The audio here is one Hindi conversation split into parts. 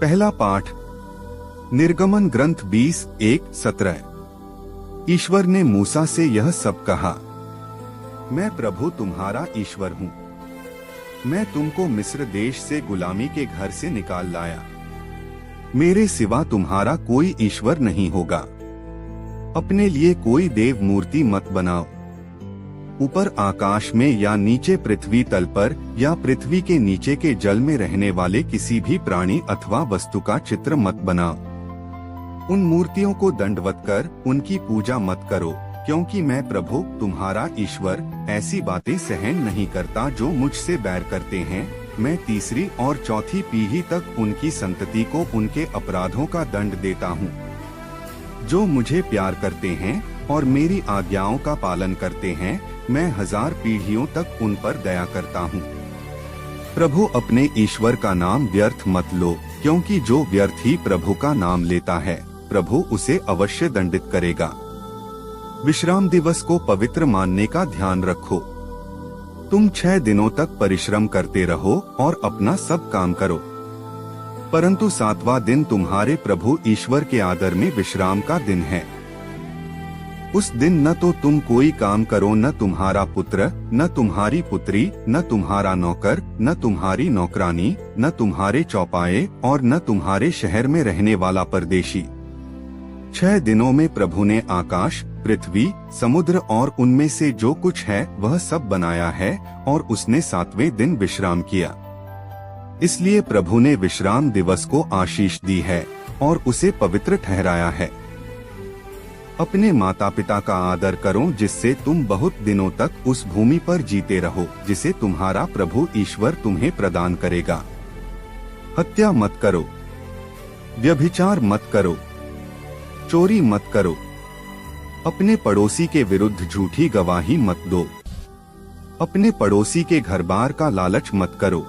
पहला पाठ, निर्गमन ग्रंथ 20:1-17। ईश्वर ने मूसा से यह सब कहा, मैं प्रभु तुम्हारा ईश्वर हूँ। मैं तुमको मिस्र देश से गुलामी के घर से निकाल लाया। मेरे सिवा तुम्हारा कोई ईश्वर नहीं होगा। अपने लिए कोई देव मूर्ति मत बनाओ। ऊपर आकाश में या नीचे पृथ्वी तल पर या पृथ्वी के नीचे के जल में रहने वाले किसी भी प्राणी अथवा वस्तु का चित्र मत बनाओ। उन मूर्तियों को दंडवत कर उनकी पूजा मत करो, क्योंकि मैं प्रभु तुम्हारा ईश्वर ऐसी बातें सहन नहीं करता जो मुझसे बैर करते हैं। मैं तीसरी और चौथी पीढ़ी तक उनकी संतति को उनके अपराधों का दंड देता हूँ। जो मुझे प्यार करते हैं और मेरी आज्ञाओं का पालन करते हैं, मैं 1000 पीढ़ियों तक उन पर दया करता हूँ। प्रभु अपने ईश्वर का नाम व्यर्थ मत लो, क्योंकि जो व्यर्थ ही प्रभु का नाम लेता है, प्रभु उसे अवश्य दंडित करेगा। विश्राम दिवस को पवित्र मानने का ध्यान रखो। तुम 6 दिनों तक परिश्रम करते रहो और अपना सब काम करो, परंतु 7वां दिन तुम्हारे प्रभु ईश्वर के आदर में विश्राम का दिन है। उस दिन न तो तुम कोई काम करो, न तुम्हारा पुत्र, न तुम्हारी पुत्री, न तुम्हारा नौकर, न तुम्हारी नौकरानी, न तुम्हारे चौपाए और न तुम्हारे शहर में रहने वाला परदेशी। 6 दिनों में प्रभु ने आकाश, पृथ्वी, समुद्र और उनमें से जो कुछ है वह सब बनाया है, और उसने 7वें दिन विश्राम किया। इसलिए प्रभु ने विश्राम दिवस को आशीष दी है और उसे पवित्र ठहराया है। अपने माता पिता का आदर करो, जिससे तुम बहुत दिनों तक उस भूमि पर जीते रहो जिसे तुम्हारा प्रभु ईश्वर तुम्हें प्रदान करेगा। हत्या मत करो। व्यभिचार मत करो। चोरी मत करो। अपने पड़ोसी के विरुद्ध झूठी गवाही मत दो। अपने पड़ोसी के घर बार का लालच मत करो।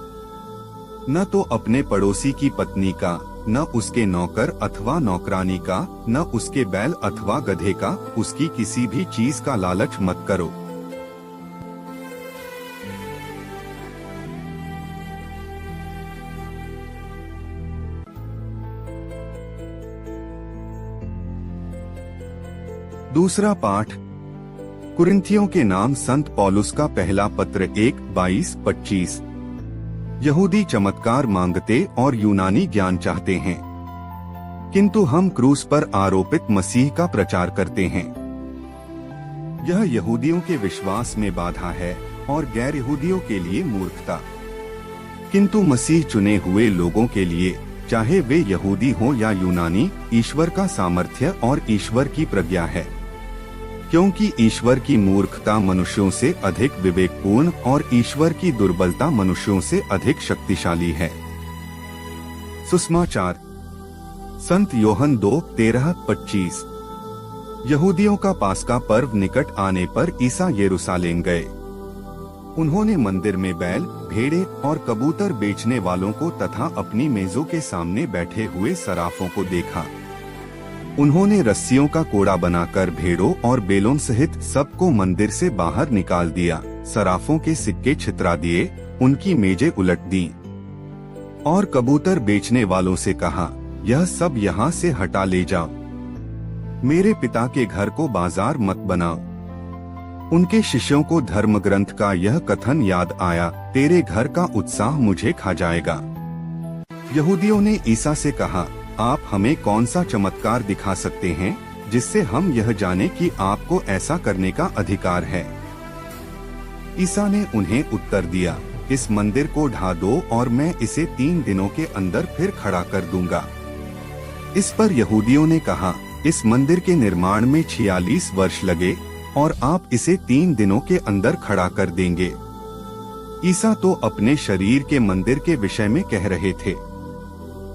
न तो अपने पड़ोसी की पत्नी का, न उसके नौकर अथवा नौकरानी का, न उसके बैल अथवा गधे का, उसकी किसी भी चीज का लालच मत करो। दूसरा पाठ, कुरिन्थियों के नाम संत पौलुस का पहला पत्र 1:22-25। यहूदी चमत्कार मांगते और यूनानी ज्ञान चाहते हैं, किंतु हम क्रूस पर आरोपित मसीह का प्रचार करते हैं। यह यहूदियों के विश्वास में बाधा है और गैर यहूदियों के लिए मूर्खता, किंतु मसीह चुने हुए लोगों के लिए, चाहे वे यहूदी हो या यूनानी, ईश्वर का सामर्थ्य और ईश्वर की प्रज्ञा है। क्योंकि ईश्वर की मूर्खता मनुष्यों से अधिक विवेकपूर्ण और ईश्वर की दुर्बलता मनुष्यों से अधिक शक्तिशाली है। सुसमाचार, संत योहन 2:13-25। यहूदियों का पास्का पर्व निकट आने पर ईसा यरूशलेम गए। उन्होंने मंदिर में बैल, भेड़े और कबूतर बेचने वालों को तथा अपनी मेजों के सामने बैठे हुए सराफों को देखा। उन्होंने रस्सियों का कोड़ा बनाकर भेड़ों और बेलों सहित सबको मंदिर से बाहर निकाल दिया, सराफों के सिक्के छितरा दिए, उनकी मेजें उलट दी और कबूतर बेचने वालों से कहा, यह सब यहाँ से हटा ले जाओ। मेरे पिता के घर को बाजार मत बनाओ। उनके शिष्यों को धर्म ग्रंथ का यह कथन याद आया, तेरे घर का उत्साह मुझे खा जाएगा। यहूदियों ने ईसा से कहा, आप हमें कौन सा चमत्कार दिखा सकते हैं जिससे हम यह जाने कि आपको ऐसा करने का अधिकार है। ईसा ने उन्हें उत्तर दिया, इस मंदिर को ढा दो और मैं इसे 3 दिनों के अंदर फिर खड़ा कर दूंगा। इस पर यहूदियों ने कहा, इस मंदिर के निर्माण में 46 वर्ष लगे और आप इसे 3 दिनों के अंदर खड़ा कर देंगे। ईसा तो अपने शरीर के मंदिर के विषय में कह रहे थे।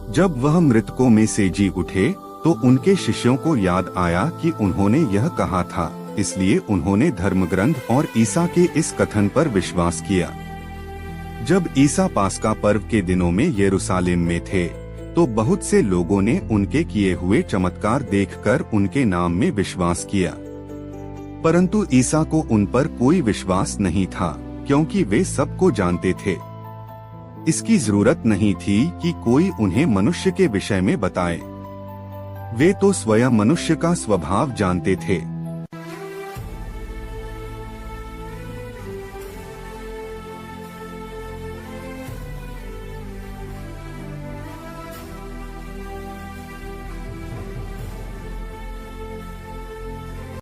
जब वह मृतकों में से जी उठे तो उनके शिष्यों को याद आया कि उन्होंने यह कहा था, इसलिए उन्होंने धर्म ग्रंथ और ईसा के इस कथन पर विश्वास किया। जब ईसा पास्का पर्व के दिनों में यरूशलेम में थे तो बहुत से लोगों ने उनके किए हुए चमत्कार देखकर उनके नाम में विश्वास किया, परंतु ईसा को उन पर कोई विश्वास नहीं था, क्योंकि वे सबको जानते थे। इसकी जरूरत नहीं थी कि कोई उन्हें मनुष्य के विषय में बताए। वे तो स्वयं मनुष्य का स्वभाव जानते थे।